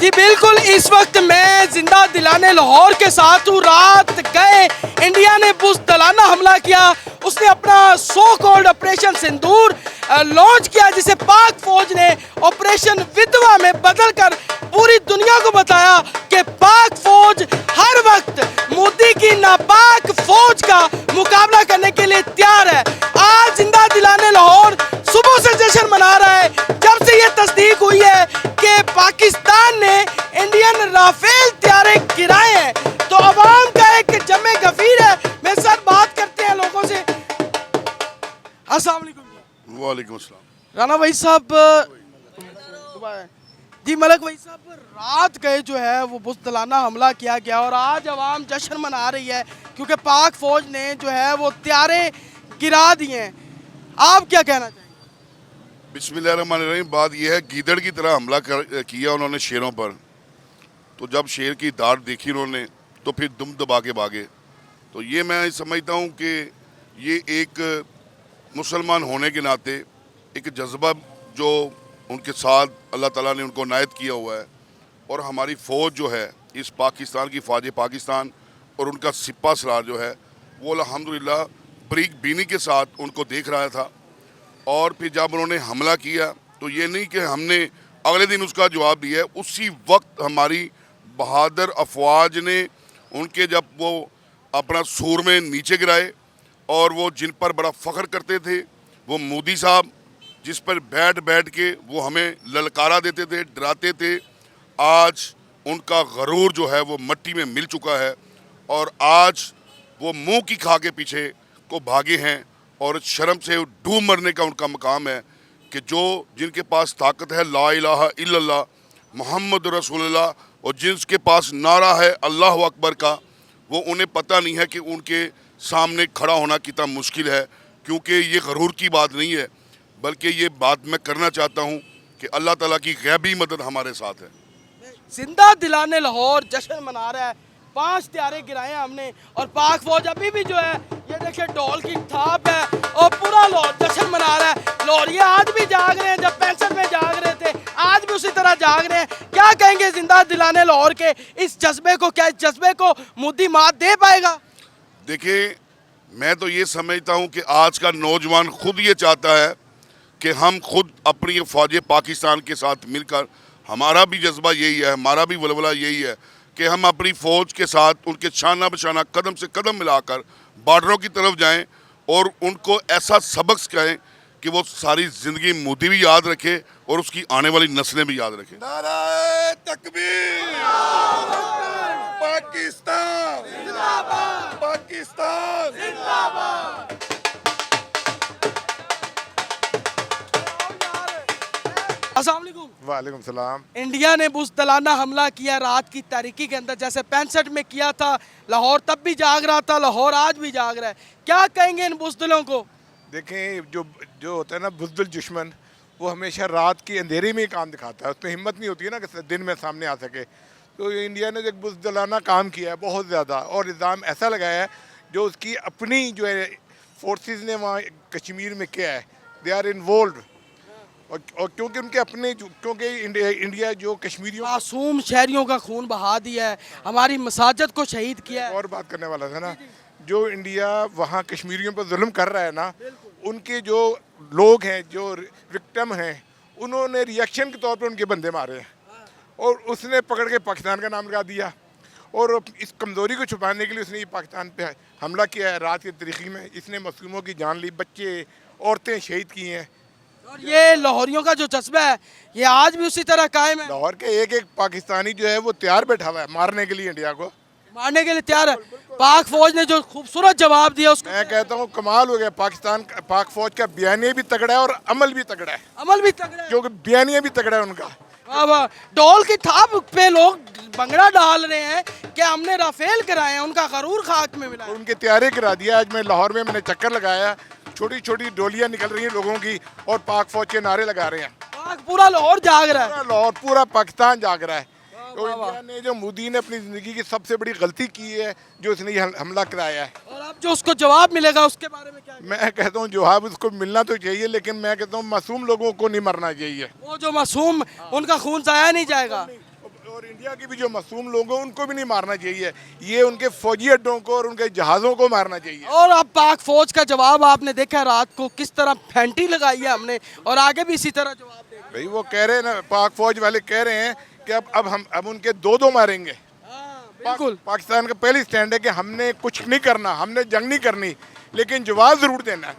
जी बिल्कुल, इस वक्त मैं जिंदा दिलाने लाहौर के साथ हूँ। रात गए इंडिया ने बुज़दिलाना हमला किया, उसने अपना सो कॉल्ड ऑपरेशन सिंदूर लॉन्च किया, जिसे पाक फौज ने ऑपरेशन विधवा में बदलकर पूरी दुनिया को बताया कि पाक फौज हर वक्त मोदी की नापाक फौज का मुकाबला करने के लिए तैयार है। आज जिंदा दिलाने लाहौर सुबह से जश्न मना रहा है जब से ये तस्दीक हुई है कि पाकिस्तान ने इंडियन राफेल तैयारे गिराए हैं। तो अवाम का एक जमे गफीर है। मेरे साथ बात करते हैं लोगों से। अस्सलाम वालेकुम। वालेकुम अस्सलाम। राना भाई साहब जी, मलक भाई साहब, रात गए जो है वो बुज़दिलाना हमला किया गया और आज अवाम जश्न मना रही है क्योंकि पाक फौज ने जो है वो तैयारे गिरा दिए हैं। आप क्या कहना चाहेंगे? बिस्मिल्लाहिर्रहमानिर्रहीम। बात यह है, गीदड़ की तरह हमला किया उन्होंने शेरों पर। तो जब शेर की दाढ़ देखी उन्होंने तो फिर दुम दबा के भागे। तो ये मैं समझता हूँ कि ये एक मुसलमान होने के नाते एक जज्बा जो उनके साथ अल्लाह ताला ने उनको नायत किया हुआ है। और हमारी फ़ौज जो है, इस पाकिस्तान की फ़ौज पाकिस्तान और उनका सिपा सलार जो है वो अल्हम्दुलिल्लाह बरीक बीनी के साथ उनको देख रहा था। और फिर जब उन्होंने हमला किया तो ये नहीं कि हमने अगले दिन उसका जवाब दिया है, उसी वक्त हमारी बहादुर अफवाज ने उनके जब वो अपना सूर में नीचे गिराए और वो जिन पर बड़ा फ़ख्र करते थे, वो मोदी साहब जिस पर बैठ बैठ के वो हमें ललकारा देते थे, डराते थे, आज उनका गरूर जो है वो मिट्टी में मिल चुका है और आज वो मुंह की खा के पीछे को भागे हैं और शर्म से डूब मरने का उनका मकाम है कि जो जिनके पास ताकत है ला इलाहा इल्लल्लाह मोहम्मद रसूलुल्लाह और जिनके पास नारा है अल्लाह अकबर का, वो उन्हें पता नहीं है कि उनके सामने खड़ा होना कितना मुश्किल है। क्योंकि ये गरूर की बात नहीं है, बल्कि ये बात मैं करना चाहता हूँ कि अल्लाह ताला की गैबी मदद हमारे साथ है। जिंदा दिलाने लाहौर जश्न मना रहा है। 5 तैयारे गिराए हैं हमने और पाक फौज अभी भी जो है ये देखिए ढोल की थाप है और पूरा लाहौर जश्न मना रहा है। लाहौरिये आज भी जाग रहे हैं, जब 65 में जाग रहे थे आज भी उसी तरह जाग रहे हैं। क्या कहेंगे जिंदा दिलाने लाहौर के इस जज्बे को? क्या इस जज्बे को मोदी मात दे पाएगा? देखिए, मैं तो ये समझता हूँ कि आज का नौजवान खुद ये चाहता है कि हम खुद अपनी फ़ौज पाकिस्तान के साथ मिलकर, हमारा भी जज्बा यही है, हमारा भी वलवला यही है कि हम अपनी फ़ौज के साथ उनके शाना बशाना कदम से कदम मिलाकर बॉर्डरों की तरफ जाएं और उनको ऐसा सबक सिखाएं कि वो सारी ज़िंदगी मोदी भी याद रखे और उसकी आने वाली नस्लें भी याद रखें। नारे तकबीर, पाकिस्तान जिंदाबाद, पाकिस्तान जिंदाबाद। अस्सलाम वालेकुम। वालेकुम सलाम। इंडिया ने बुज़दिलाना हमला किया रात की तारीकी के अंदर, जैसे 65 में किया था। लाहौर तब भी जाग रहा था, लाहौर आज भी जाग रहा है। क्या कहेंगे इन बुज़दिलों को? देखें, जो होता है ना बुज़दिल दुश्मन, वो हमेशा रात की अंधेरे में ही काम दिखाता है, उसमें हिम्मत नहीं होती है ना कि दिन में सामने आ सके। तो इंडिया ने एक बुज़दिलाना काम किया है बहुत ज़्यादा, और इल्ज़ाम ऐसा लगाया है जो उसकी अपनी जो है फोर्सेस ने वहाँ कश्मीर में किया है, दे आर इन्वॉल्व। और क्योंकि उनके अपने क्योंकि इंडिया जो कश्मीरियों मासूम शहरियों का खून बहा दिया है, हमारी मसाजिद को शहीद किया है। और बात करने वाला था ना, जो इंडिया वहाँ कश्मीरियों पर जुल्म कर रहा है ना, उनके जो लोग हैं, जो विक्टिम हैं, उन्होंने रिएक्शन के तौर पर उनके बंदे मारे हैं और उसने पकड़ के पाकिस्तान का नाम लगा दिया। और इस कमज़ोरी को छुपाने के लिए उसने ये पाकिस्तान पे हमला किया है रात की तरीक़ी में। इसने मासूमों की जान ली, बच्चे औरतें शहीद की हैं। और ये लाहौरियों का जो जज्बा है ये आज भी उसी तरह कायम है। लाहौर के एक एक पाकिस्तानी जो है वो तैयार बैठा हुआ है मारने के लिए, इंडिया को मारने के लिए तैयार है। पाक फौज ने जो खूबसूरत जवाब दिया उसको मैं कहता हूँ कमाल हो गया। पाक फौज का बयानिया भी तगड़ा है और अमल भी तगड़ा है, अमल भी तगड़ा है, क्योंकि बयानिया भी तगड़ा है उनका। वाह वाह। ढोल की थाप पे लोग भंगड़ा डाल रहे हैं कि हमने राफेल कराए हैं, उनका गरूर खाक में मिला है। उनके तैयारी करा दिया। आज मैं लाहौर में मैंने चक्कर लगाया, छोटी छोटी डोलियाँ निकल रही हैं लोगों की और पाक फौज के नारे लगा रहे हैं। पूरा लाहौर जाग रहा है, पूरा लाहौर, पूरा पाकिस्तान जाग रहा है। तो इंडिया ने, जो मोदी ने अपनी ज़िंदगी की सबसे बड़ी गलती की है, जो उसने ये हमला कराया है। और अब जो उसको जवाब मिलेगा उसके बारे में क्या? मैं कहता हूँ जवाब उसको मिलना तो चाहिए, लेकिन मैं कहता हूँ मासूम लोगों को नहीं मरना चाहिए। वो जो मासूम, उनका खून जाया नहीं जाएगा। और इंडिया की भी जो मासूम लोग हैं उनको भी नहीं मारना चाहिए, ये उनके फौजी अड्डों को और उनके जहाज़ों को मारना चाहिए। और अब पाक फौज का जवाब आपने देखा रात को किस तरह फैंटी लगाई है हमने, और आगे भी इसी तरह जवाब देंगे। भाई वो कह रहे हैं ना, पाक फौज वाले कह रहे हैं कि अब उनके दो मारेंगे। बिल्कुल पाकिस्तान का पहली स्टैंड है कि हमने कुछ नहीं करना, हमने जंग नहीं करनी, लेकिन जवाब जरूर देना है।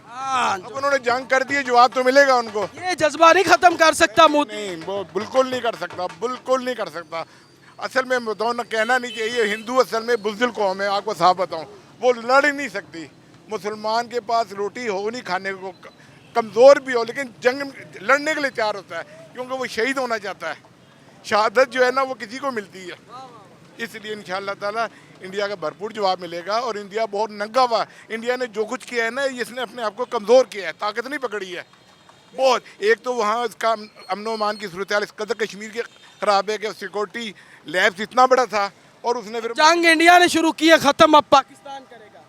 अब उन्होंने जंग कर दी, जवाब तो मिलेगा उनको। ये जज्बा नहीं खत्म कर सकता मोदी। नहीं, वो बिल्कुल नहीं कर सकता, बिल्कुल नहीं कर सकता। असल में बताऊँ ना, कहना नहीं चाहिए, हिंदू असल में बुज़दिल कौम है, आपको साफ बताऊँ, वो लड़ ही नहीं सकती। मुसलमान के पास रोटी हो नहीं खाने को, कमज़ोर भी हो, लेकिन जंग लड़ने के लिए तैयार होता है, क्योंकि वो शहीद होना चाहता है। शहादत जो है ना वो किसी को मिलती है, इसलिए इंशाअल्लाह ताला इंडिया का भरपूर जवाब मिलेगा। और इंडिया बहुत नंगा हुआ, इंडिया ने जो कुछ किया है ना, इसने अपने आप को कमज़ोर किया है, ताकत नहीं पकड़ी है बहुत। एक तो वहाँ इसका अमन अमान की सूरत हाल इस कदर कश्मीर के ख़राब है कि सिक्योरिटी लैब्स इतना बड़ा था, और उसने फिर जंग इंडिया ने शुरू की है, खत्म अब पाकिस्तान करेगा।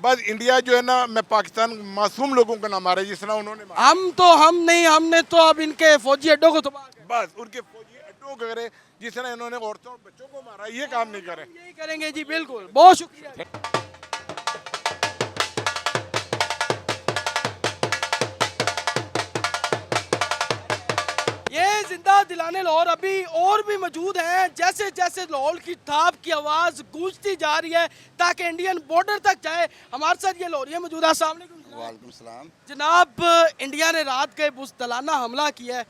बस इंडिया जो है ना, मैं पाकिस्तान मासूम लोगों को ना मारे जिस तरह उन्होंने मारा। हम नहीं, हमने तो अब इनके फौजी अड्डों को तबाह कर बस उनके फौजी अड्डों को करे, जिस तरह इन्होंने औरतों और बच्चों को मारा, ये काम नहीं करे। यही करेंगे जी, बिल्कुल। बहुत शुक्रिया। ये जिंदा दिलाने लाहौर अभी और भी मौजूद हैं, जैसे जैसे लाहौर की थाप की आवाज़ गूंजती जा रही है ताकि इंडियन बॉर्डर तक जाए। हमारे साथ ये लाहौरिया मौजूद है। अस्सलाम वालेकुम। वालेकुम सलाम। जनाब, इंडिया ने रात के बुज़दिलाना हमला किया है,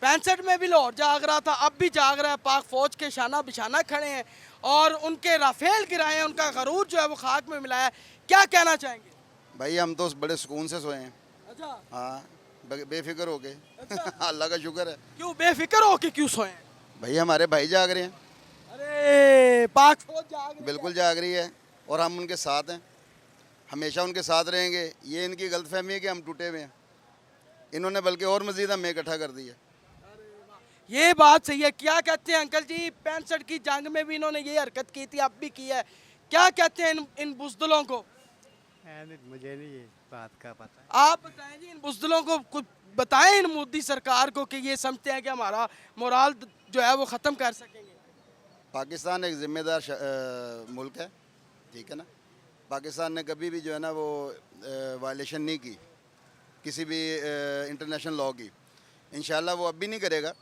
65 में भी लाहौर जाग रहा था, अब भी जाग रहा है। पाक फौज के शाना बिशाना खड़े हैं और उनके राफेल गिराए हैं, उनका गरूर जो है वो खाक में मिलाया है। क्या कहना चाहेंगे? भाई हम तो बड़े सुकून से सोए हैं। अच्छा, हाँ, बेफिक्र हो गए। अल्लाह का शुक्र है। क्यों बेफिक्र हो के क्यों सोए हैं? भाई हमारे भाई जाग रहे हैं। अरे पाक फौज जाग रही है। बिल्कुल जाग रही है, और हम उनके साथ हैं, हमेशा उनके साथ रहेंगे। ये इनकी गलतफहमी है कि हम टूटे हुए हैं, इन्होंने बल्कि और मज़ीद हमें इकट्ठा कर दिया। ये बात सही है। क्या कहते हैं अंकल जी, 65 की जंग में भी इन्होंने ये हरकत की थी, अब भी की है। क्या कहते हैं इन बुज़दिलों को? मुझे नहीं ये बात का पता। आप बताएं जी, इन बुज़दिलों को कुछ बताएं, इन मोदी सरकार को, कि ये समझते हैं कि हमारा मोराल जो है वो ख़त्म कर सकेंगे। पाकिस्तान एक ज़िम्मेदार मुल्क है, ठीक है ना। पाकिस्तान ने कभी भी जो है ना वो वायलेशन नहीं की किसी भी इंटरनेशनल लॉ की। इंशाल्लाह वो अब भी नहीं करेगा,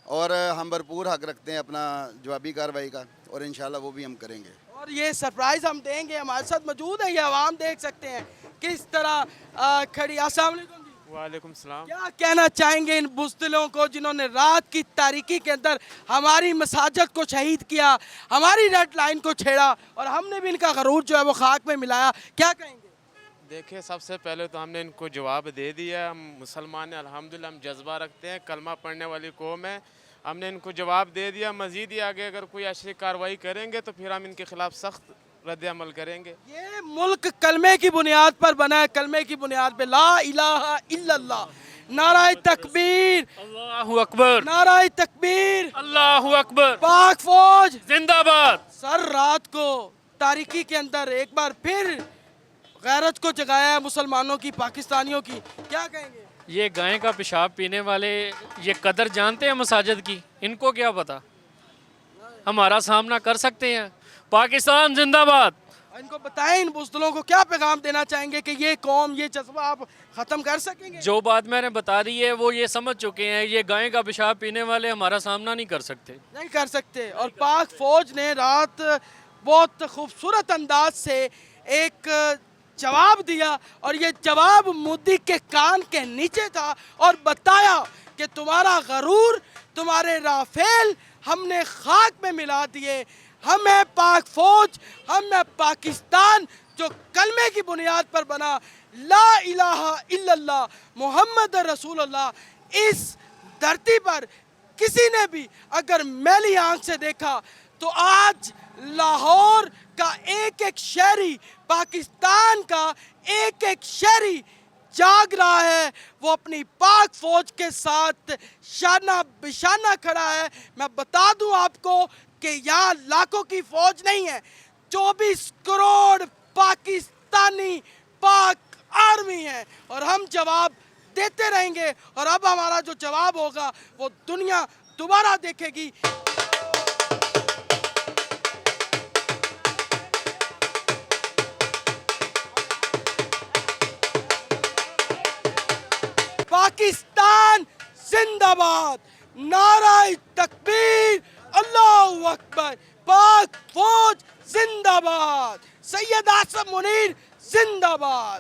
और हम भरपूर हक रखते हैं अपना जवाबी कार्रवाई का, और इंशाल्लाह वो भी हम करेंगे। और ये सरप्राइज़ हम देंगे। हमारे साथ मौजूद है, ये आवाम देख सकते हैं किस तरह खड़ी। अस्सलाम वालेकुम जी। वालेकुम सलाम। क्या कहना चाहेंगे इन बुज़दिलों को जिन्होंने रात की तारीकी के अंदर हमारी मसाजिद को शहीद किया, हमारी रेड लाइन को छेड़ा, और हमने भी इनका गरूर जो है वो खाक में मिलाया? क्या कहेंगे? देखिए, सबसे पहले तो हमने इनको जवाब दे दिया। हम मुसलमान हैं, अल्हम्दुलिल्लाह, हम जज्बा रखते हैं, कलमा पढ़ने वाली कौम है। हमने इनको जवाब दे दिया। मज़ीद ही आगे अगर कोई ऐसी कार्रवाई करेंगे तो फिर हम इनके खिलाफ सख्त रद्द अमल करेंगे। ये मुल्क कलमे की बुनियाद पर बना है, कलमे की बुनियाद पे ला इलाहा इल्लल्लाह, नाराए तकबीर, अल्लाहु अकबर, नाराए तकबीर, अल्लाहु अकबर, पाक फौज जिंदाबाद। सर रात को तारीकी के अंदर एक बार फिर गैरत को जगाया है मुसलमानों की, पाकिस्तानियों की। क्या कहेंगे? ये गाय का पेशाब पीने वाले ये कदर जानते हैं मसाजिद की? इनको क्या पता, हमारा सामना कर सकते हैं। पाकिस्तान जिंदाबाद। इनको बताएं, इन बुज़दिलों को क्या पैगाम देना चाहेंगे कि ये कौम, ये जज्बा आप ख़त्म कर सकेंगे? जो बात मैंने बता दी है वो ये समझ चुके हैं, ये गाय का पेशाब पीने वाले हमारा सामना नहीं कर सकते। नहीं कर सकते। और पाक फौज ने रात बहुत खूबसूरत अंदाज से एक जवाब दिया, और ये जवाब मोदी के कान के नीचे था, और बताया कि तुम्हारा गरूर, तुम्हारे राफेल हमने खाक में मिला दिए। हम है पाक फौज, हम है पाकिस्तान जो कलमे की बुनियाद पर बना, ला इलाहा इल्लल्लाह मोहम्मद रसूलुल्लाह। इस धरती पर किसी ने भी अगर मैली आंख से देखा तो आज लाहौर का एक एक शहरी, पाकिस्तान का एक एक शहरी जाग रहा है। वो अपनी पाक फौज के साथ शाना बिशाना खड़ा है। मैं बता दूं आपको कि यहाँ लाखों की फौज नहीं है, 24 करोड़ पाकिस्तानी पाक आर्मी है, और हम जवाब देते रहेंगे। और अब हमारा जो जवाब होगा वो दुनिया दोबारा देखेगी। जिंदाबाद, नाराए तकबीर, अल्लाहू अकबर, पाक फौज जिंदाबाद, सैयद आसिम मुनीर जिंदाबाद।